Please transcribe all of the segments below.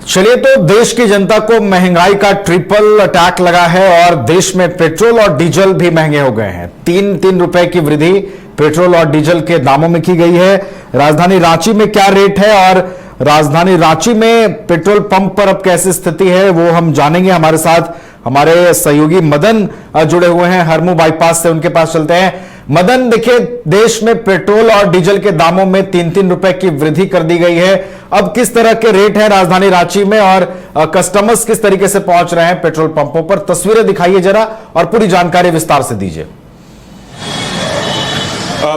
चलिए, तो देश की जनता को महंगाई का ट्रिपल अटैक लगा है और देश में पेट्रोल और डीजल भी महंगे हो गए हैं। 3 रुपए की वृद्धि पेट्रोल और डीजल के दामों में की गई है। राजधानी रांची में क्या रेट है और राजधानी रांची में पेट्रोल पंप पर अब कैसी स्थिति है, वो हम जानेंगे। हमारे साथ हमारे सहयोगी मदन जुड़े हुए हैं हरमू बाईपास से, उनके पास चलते हैं। मदन, देखिए, देश में पेट्रोल और डीजल के दामों में 3 रुपए की वृद्धि कर दी गई है। अब किस तरह के रेट हैं राजधानी रांची में और कस्टमर्स किस तरीके से पहुंच रहे हैं पेट्रोल पंपों पर? तस्वीरें दिखाइए जरा और पूरी जानकारी विस्तार से दीजिए।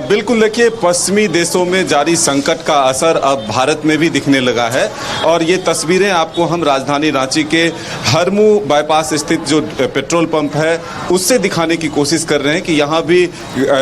बिल्कुल, देखिए, पश्चिमी देशों में जारी संकट का असर अब भारत में भी दिखने लगा है और ये तस्वीरें आपको हम राजधानी रांची के हरमू बाईपास स्थित जो पेट्रोल पंप है उससे दिखाने की कोशिश कर रहे हैं कि यहाँ भी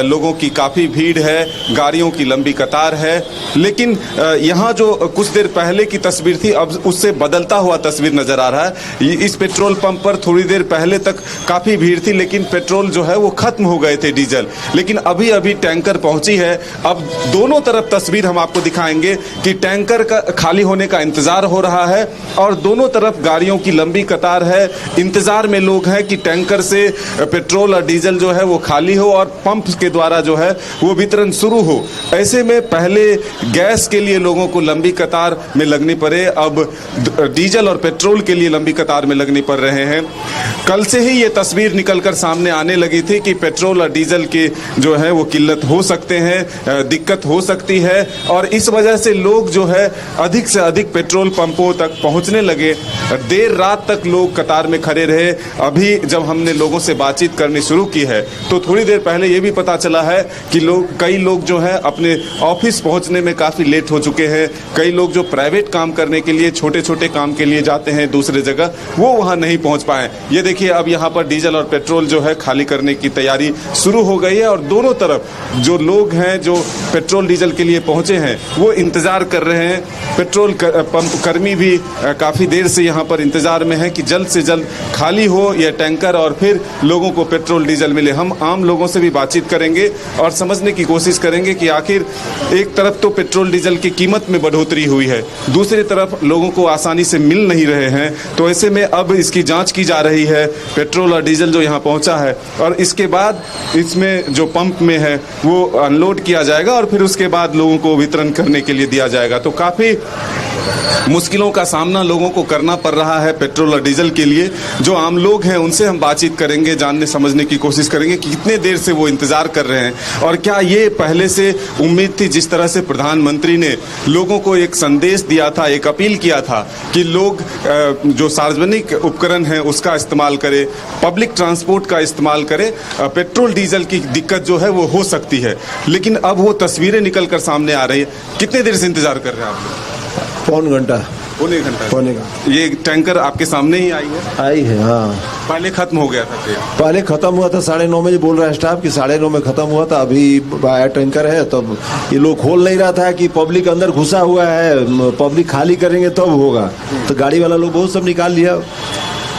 लोगों की काफ़ी भीड़ है, गाड़ियों की लंबी कतार है। लेकिन यहाँ जो कुछ देर पहले की तस्वीर थी, अब उससे बदलता हुआ तस्वीर नज़र आ रहा है। इस पेट्रोल पंप पर थोड़ी देर पहले तक काफ़ी भीड़ थी, लेकिन पेट्रोल जो है वो ख़त्म हो गए थे, डीजल। लेकिन अभी अभी टैंकर पहुंची है। अब दोनों तरफ तस्वीर हम आपको दिखाएंगे कि टैंकर का खाली होने का इंतजार हो रहा है और दोनों तरफ गाड़ियों की लंबी कतार है। इंतजार में लोग हैं कि टैंकर से पेट्रोल और डीजल जो है वो खाली हो और पंप के द्वारा जो है वो वितरण शुरू हो। ऐसे में पहले गैस के लिए लोगों को लंबी कतार में लगनी पड़े, अब डीजल और पेट्रोल के लिए लंबी कतार में लगनी पड़ रहे हैं। कल से ही ये तस्वीर निकलकर सामने आने लगी थी कि पेट्रोल और डीजल की जो है वो किल्लत हो सकते हैं, दिक्कत हो सकती है और इस वजह से लोग जो है अधिक से अधिक पेट्रोल पंपों तक पहुंचने लगे। देर रात तक लोग कतार में खड़े रहे। अभी जब हमने लोगों से बातचीत करनी शुरू की है तो थोड़ी देर पहले ये भी पता चला है कि कई लोग जो है अपने ऑफिस पहुंचने में काफ़ी लेट हो चुके हैं। कई लोग जो प्राइवेट काम करने के लिए, छोटे छोटे काम के लिए जाते हैं दूसरे जगह, वो वहाँ नहीं पहुँच पाए। ये देखिए, अब यहाँ पर डीजल और पेट्रोल जो है खाली करने की तैयारी शुरू हो गई है और दोनों तरफ जो लोग हैं जो पेट्रोल डीजल के लिए पहुंचे हैं वो इंतजार कर रहे हैं। पेट्रोल पंप कर्मी भी काफ़ी देर से यहाँ पर इंतजार में है कि जल्द से जल्द खाली हो यह टैंकर और फिर लोगों को पेट्रोल डीजल मिले। हम आम लोगों से भी बातचीत करेंगे और समझने की कोशिश करेंगे कि आखिर एक तरफ तो पेट्रोल डीजल की कीमत में बढ़ोतरी हुई है, दूसरी तरफ लोगों को आसानी से मिल नहीं रहे हैं। तो ऐसे में अब इसकी जाँच की जा रही है, पेट्रोल और डीजल जो यहाँ पहुँचा है, और इसके बाद इसमें जो पंप में है वो अनलोड किया जाएगा और फिर उसके बाद लोगों को वितरण करने के लिए दिया जाएगा। तो काफ़ी मुश्किलों का सामना लोगों को करना पड़ रहा है पेट्रोल और डीजल के लिए। जो आम लोग हैं उनसे हम बातचीत करेंगे, जानने समझने की कोशिश करेंगे कि कितने देर से वो इंतज़ार कर रहे हैं और क्या ये पहले से उम्मीद थी। जिस तरह से प्रधानमंत्री ने लोगों को एक संदेश दिया था, एक अपील किया था कि लोग जो सार्वजनिक उपकरण हैं उसका इस्तेमाल करें, पब्लिक ट्रांसपोर्ट का इस्तेमाल करें, पेट्रोल डीजल की दिक्कत जो है वो हो सकती है। लेकिन अब वो तस्वीरें निकल कर सामने आ रही है। कितने देर से इंतजार कर रहे हैं आप? पौन घंटा। पौने घंटा। पौने का ये टैंकर आपके सामने ही आई है? हाँ। पहले खत्म हो गया था? पहले खत्म हुआ था 9:30 बजे, बोल रहा है स्टाफ कि 9:30 में खत्म हुआ था। अभी आया टैंकर है, तब ये लोग खोल नहीं रहा था कि पब्लिक अंदर घुसा हुआ है, पब्लिक खाली करेंगे तब होगा। तो गाड़ी वाला लोग बहुत सब निकाल लिया,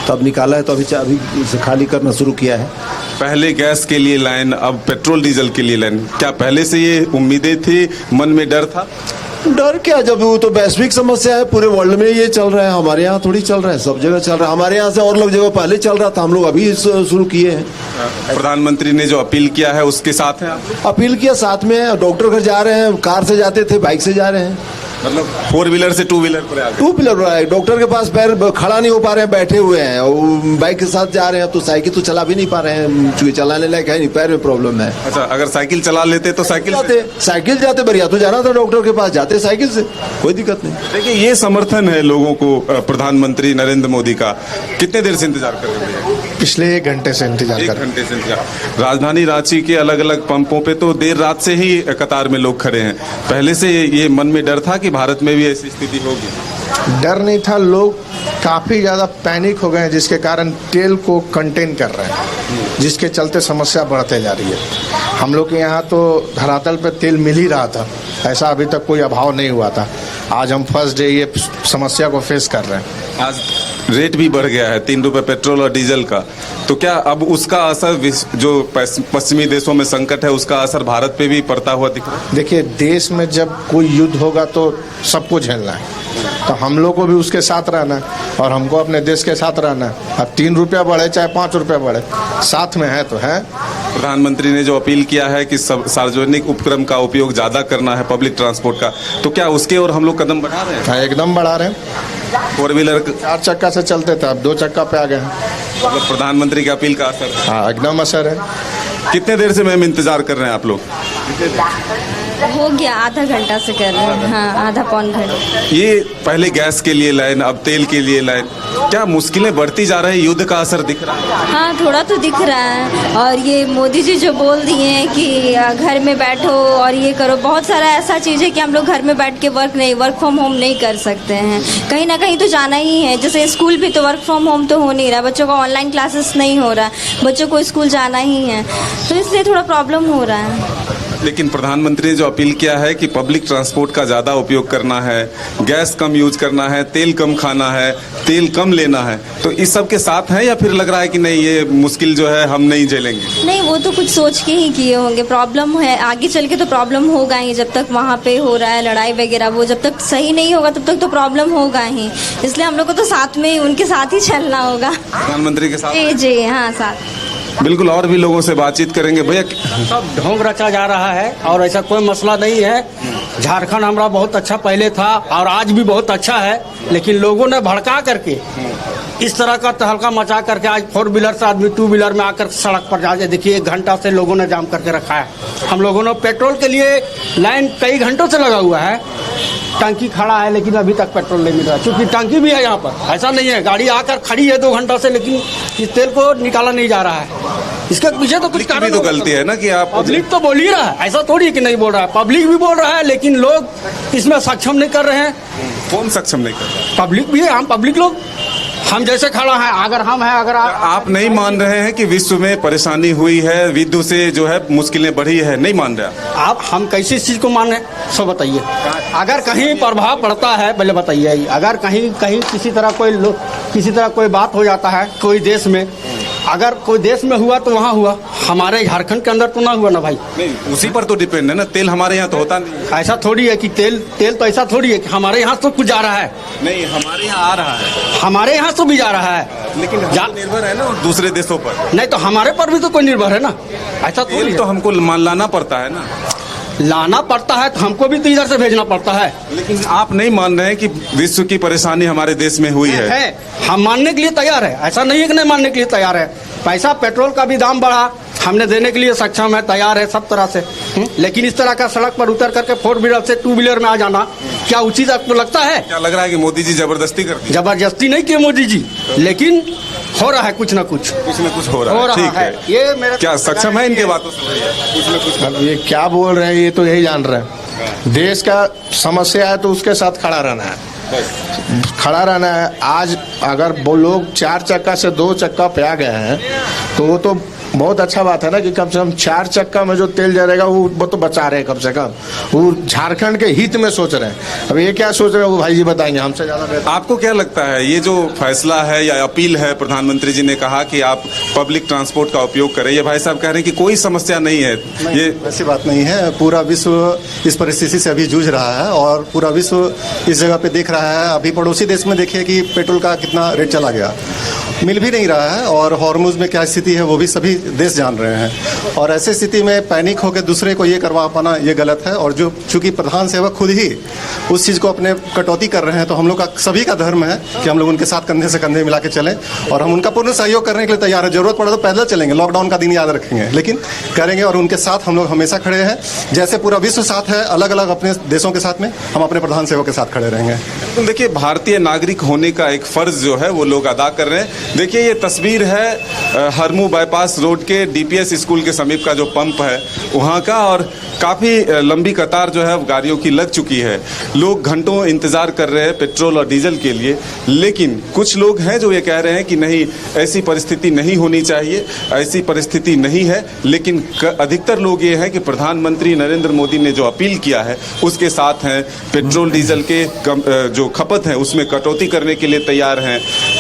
तब निकाला है, तो अभी इसे खाली करना शुरू किया है। पहले गैस के लिए लाइन, अब पेट्रोल डीजल के लिए लाइन। क्या पहले से ये उम्मीदें थी, मन में डर था? डर क्या, जब वो तो वैश्विक समस्या है, पूरे वर्ल्ड में ये चल रहा है, हमारे यहाँ थोड़ी चल रहा है, सब जगह चल रहा है। हमारे यहाँ से और लोग जगह पहले चल रहा था, हम लोग अभी शुरू किए हैं। प्रधानमंत्री ने जो अपील किया है उसके साथ हैं आप? अपील किया, साथ में डॉक्टर घर जा रहे हैं, कार से जाते थे, बाइक से जा रहे हैं। मतलब 4 व्हीलर से 2 व्हीलर पर आ गए? 2 व्हीलर पर आए। डॉक्टर के पास पैर खड़ा नहीं हो पा रहे हैं, बैठे हुए हैं, और बाइक के साथ जा रहे हैं। तो साइकिल तो चला भी नहीं पा रहे हैं, चूंकि चलाने लायक है नहीं, पैर में प्रॉब्लम है। अच्छा, अगर साइकिल चला लेते तो साइकिल जाते बढ़िया, तो जाना था डॉक्टर के पास, जाते साइकिल से, कोई दिक्कत नहीं। देखिए, ये समर्थन है लोगों को प्रधानमंत्री नरेंद्र मोदी का। कितने देर से इंतजार कर रहे हैं? पिछले 1 घंटे से इंतजार कर रहे हैं। 1 घंटे से इंतजार। राजधानी रांची के अलग अलग पंपों पे तो देर रात से ही कतार में लोग खड़े हैं। पहले से ये मन में डर था कि भारत में भी ऐसी स्थिति होगी? डर नहीं था, लोग काफ़ी ज़्यादा पैनिक हो गए हैं, जिसके कारण तेल को कंटेन कर रहे हैं, जिसके चलते समस्या बढ़ते जा रही है। हम लोग के यहाँ तो धरातल पे तेल मिल ही रहा था, ऐसा अभी तक कोई अभाव नहीं हुआ था। आज हम फर्स्ट डे ये समस्या को फेस कर रहे हैं। आज रेट भी बढ़ गया है 3 रुपए पेट्रोल और डीजल का, तो क्या अब उसका असर जो पश्चिमी देशों में संकट है उसका असर भारत पे भी पड़ता हुआ दिख रहा है? देखिए, देश में जब कोई युद्ध होगा तो सबको झेलना है, तो हम लोग को भी उसके साथ रहना है और हमको अपने देश के साथ रहना है। अब 3 रुपया बढ़े चाहे 5 रुपया बढ़े, साथ में है तो है। प्रधानमंत्री ने जो अपील किया है कि सार्वजनिक उपक्रम का उपयोग ज्यादा करना है, पब्लिक ट्रांसपोर्ट का, तो क्या उसके और हम लोग कदम बढ़ा रहे हैं? हाँ, एकदम बढ़ा रहे हैं। 4 व्हीलर 4 चक्का से चलते थे, अब 2 चक्का पे आ गए हैं। मतलब प्रधानमंत्री की अपील का असर है। हाँ, एकदम असर है। कितने देर से मैम इंतजार कर रहे हैं आप लोग? हो गया, आधा घंटा से कर रहे हैं। हाँ, आधा पौन घंटा। ये पहले गैस के लिए लाइन, अब तेल के लिए लाइन, क्या मुश्किलें बढ़ती जा रही है? युद्ध का असर दिख रहा है? हाँ, थोड़ा तो दिख रहा है। और ये मोदी जी जो बोल दिए हैं कि घर में बैठो और ये करो, बहुत सारा ऐसा चीज़ है कि हम लोग घर में बैठ के वर्क फ्रॉम होम नहीं कर सकते हैं। कहीं ना कहीं तो जाना ही है। जैसे स्कूल भी तो वर्क फ्रॉम होम तो हो नहीं रहा, बच्चों का ऑनलाइन क्लासेस नहीं हो रहा, बच्चों को स्कूल जाना ही है, तो इसलिए थोड़ा प्रॉब्लम हो रहा है। लेकिन प्रधानमंत्री ने जो अपील किया है कि पब्लिक ट्रांसपोर्ट का ज़्यादा उपयोग करना है, गैस कम यूज करना है, तेल कम खाना है, तेल कम लेना है, तो इस सब के साथ है या फिर लग रहा है कि नहीं ये मुश्किल जो है हम नहीं झेलेंगे? नहीं, वो तो कुछ सोच के ही किए होंगे। प्रॉब्लम है, आगे चल के तो प्रॉब्लम होगा ही। जब तक वहाँ पे हो रहा है लड़ाई वगैरह, वो जब तक सही नहीं होगा तब तक तो प्रॉब्लम होगा ही। इसलिए हम लोग को तो साथ में ही, उनके साथ ही चलना होगा। प्रधानमंत्री के साथ? जी हाँ, साथ। बिल्कुल, और भी लोगों से बातचीत करेंगे। भैया, सब ढोंग रचा जा रहा है और ऐसा कोई मसला नहीं है। झारखंड हमारा बहुत अच्छा पहले था और आज भी बहुत अच्छा है, लेकिन लोगों ने भड़का करके इस तरह का तहलका मचा करके आज 4 व्हीलर से आदमी 2 व्हीलर में आकर सड़क पर जाके देखिए 1 घंटा से लोगों ने जाम करके रखा है। हम लोगों ने पेट्रोल के लिए लाइन कई घंटों से लगा हुआ है, टंकी खड़ा है लेकिन अभी तक पेट्रोल नहीं मिल रहा, क्योंकि टंकी भी है यहाँ पर। ऐसा नहीं है गाड़ी आकर खड़ी है 2 घंटा से, लेकिन इस तेल को निकाला नहीं जा रहा है। इसके पीछे तो कुछ पब्लिक की भी तो गलती है ना कि आप। पब्लिक तो बोल ही रहा है, ऐसा थोड़ी कि नहीं बोल रहा है, पब्लिक भी बोल रहा है, लेकिन लोग इसमें सक्षम नहीं कर रहे हैं। कौन सक्षम नहीं कर रहा? पब्लिक भी है, हम पब्लिक लोग, हम जैसे खड़ा है, अगर हम हैं, अगर आप नहीं मान रहे हैं कि विश्व में परेशानी हुई है, युद्ध से जो है मुश्किलें बढ़ी है, नहीं मान रहे आप, हम कैसी इस चीज को माने, सो बताइए। अगर कहीं प्रभाव पड़ता है पहले बताइए। अगर कहीं किसी तरह कोई बात हो जाता है कोई देश में, अगर कोई देश में हुआ तो वहाँ हुआ, हमारे झारखंड के अंदर तो ना हुआ ना भाई। नहीं, उसी पर तो डिपेंड है ना। तेल हमारे यहाँ तो होता नहीं। ऐसा थोड़ी है कि तेल तो ऐसा थोड़ी है कि हमारे यहाँ तो कुछ जा रहा है। नहीं, हमारे यहाँ आ रहा है, हमारे यहाँ से भी जा रहा है, लेकिन निर्भर है ना दूसरे देशों पर। नहीं तो हमारे पर भी तो कोई निर्भर है ना। ऐसा तेल तो हमको मान लाना पड़ता है ना। लाना पड़ता है तो हमको भी तो इधर से भेजना पड़ता है। लेकिन आप नहीं मान रहे हैं कि विश्व की परेशानी हमारे देश में हुई है। हम मानने के लिए तैयार है, ऐसा नहीं है कि नहीं मानने के लिए तैयार है। पैसा पेट्रोल का भी दाम बढ़ा, हमने देने के लिए सक्षम है, तैयार है सब तरह से। लेकिन इस तरह का सड़क पर उतर करके 4 व्हीलर से 2 व्हीलर में आ जाना क्या उचित आपको लगता है? क्या लग रहा है कि मोदी जी जबरदस्ती करते हैं? जबरदस्ती नहीं किए मोदी जी, लेकिन हो रहा है कुछ ना कुछ हो रहा है। ठीक है, ये मेरा क्या सक्षम है इनके बातों से? कुछ ना कुछ अब ये क्या बोल रहे हैं ये तो यही जान रहे हैं। देश का समस्या है तो उसके साथ खड़ा रहना है, खड़ा रहना है। आज अगर वो लोग 4 चक्का से 2 चक्का पे आ गए हैं तो वो तो बहुत अच्छा बात है ना कि कम से कम 4 चक्का में जो तेल जलेगा वो तो बचा रहे हैं, कम से कम वो झारखंड के हित में सोच रहे हैं। अब ये क्या सोच रहे हैं वो भाई जी बताएंगे हमसे ज्यादा बेहतर। आपको क्या लगता है ये जो फैसला है या अपील है, प्रधानमंत्री जी ने कहा कि आप पब्लिक ट्रांसपोर्ट का उपयोग करें, ये भाई साहब कह रहे हैं कि कोई समस्या नहीं है, ये ऐसी बात नहीं है। पूरा विश्व इस परिस्थिति से अभी जूझ रहा है और पूरा विश्व इस जगह पे देख रहा है। अभी पड़ोसी देश में देखिए कि पेट्रोल का कितना रेट चला गया, मिल भी नहीं रहा है, और हॉर्मुज में क्या स्थिति है वो भी सभी देश जान रहे हैं। और ऐसी स्थिति में पैनिक होकर दूसरे को ये करवा पाना ये गलत है। और जो चूंकि प्रधान सेवक खुद ही उस चीज़ को अपने कटौती कर रहे हैं, तो हम लोग का सभी का धर्म है कि हम लोग उनके साथ कंधे से कंधे मिला के चलें, और हम उनका पूर्ण सहयोग करने के लिए तैयार है। जरूरत पड़े तो पैदल चलेंगे, लॉकडाउन का दिन याद रखेंगे, लेकिन करेंगे, और उनके साथ हम लोग हमेशा खड़े हैं। जैसे पूरा विश्व साथ है, अलग अलग अपने देशों के साथ में हम अपने प्रधान सेवक के साथ खड़े रहेंगे। तो देखिए, भारतीय नागरिक होने का एक फर्ज जो है वो लोग अदा कर रहे हैं। देखिए, ये तस्वीर है हरमू बाईपास रोड के DPS स्कूल के समीप का जो पंप है वहाँ का, और काफ़ी लंबी कतार जो है गाड़ियों की लग चुकी है। लोग घंटों इंतज़ार कर रहे हैं पेट्रोल और डीजल के लिए, लेकिन कुछ लोग हैं जो ये कह रहे हैं कि नहीं, ऐसी परिस्थिति नहीं होनी चाहिए, ऐसी परिस्थिति नहीं है। लेकिन अधिकतर लोग ये हैं कि प्रधानमंत्री नरेंद्र मोदी ने जो अपील किया है उसके साथ हैं, पेट्रोल डीजल के जो खपत है उसमें कटौती करने के लिए तैयार हैं।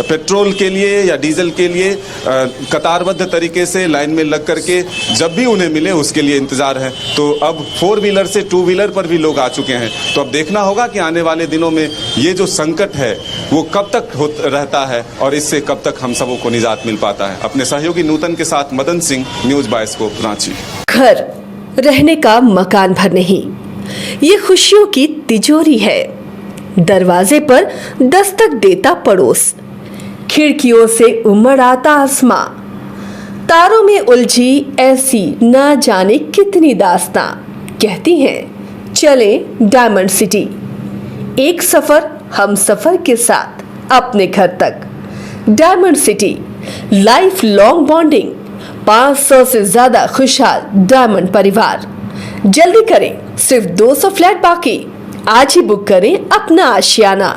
पेट्रोल के लिए या डीजल के लिए कतारबद्ध तरीके से लाइन में लग करके जब भी उन्हें मिले उसके लिए इंतजार है। तो अब 4 व्हीलर से 2 व्हीलर पर भी लोग आ चुके हैं। तो अब देखना होगा कि आने वाले दिनों में ये जो संकट है वो कब तक रहता है और इससे कब तक हम सबों को निजात मिल पाता है। अपने सहयोगी नूतन के साथ मदन सिंह, न्यूज बायोस्कोप, रांची। घर रहने का मकान भर नहीं, ये खुशियों की तिजोरी है। दरवाजे पर दस्तक देता पड़ोस, खिड़कियों से उमड़ आता आसमां, तारों में उलझी ऐसी ना जाने कितनी दास्तां। कहती हैं चले डायमंड सिटी, एक सफर हम सफर के साथ अपने घर तक। Diamond city, life long bonding, 500 से ज्यादा खुशहाल डायमंड परिवार। जल्दी करें, सिर्फ 200 फ्लैट बाकी। आज ही बुक करें अपना आशियाना।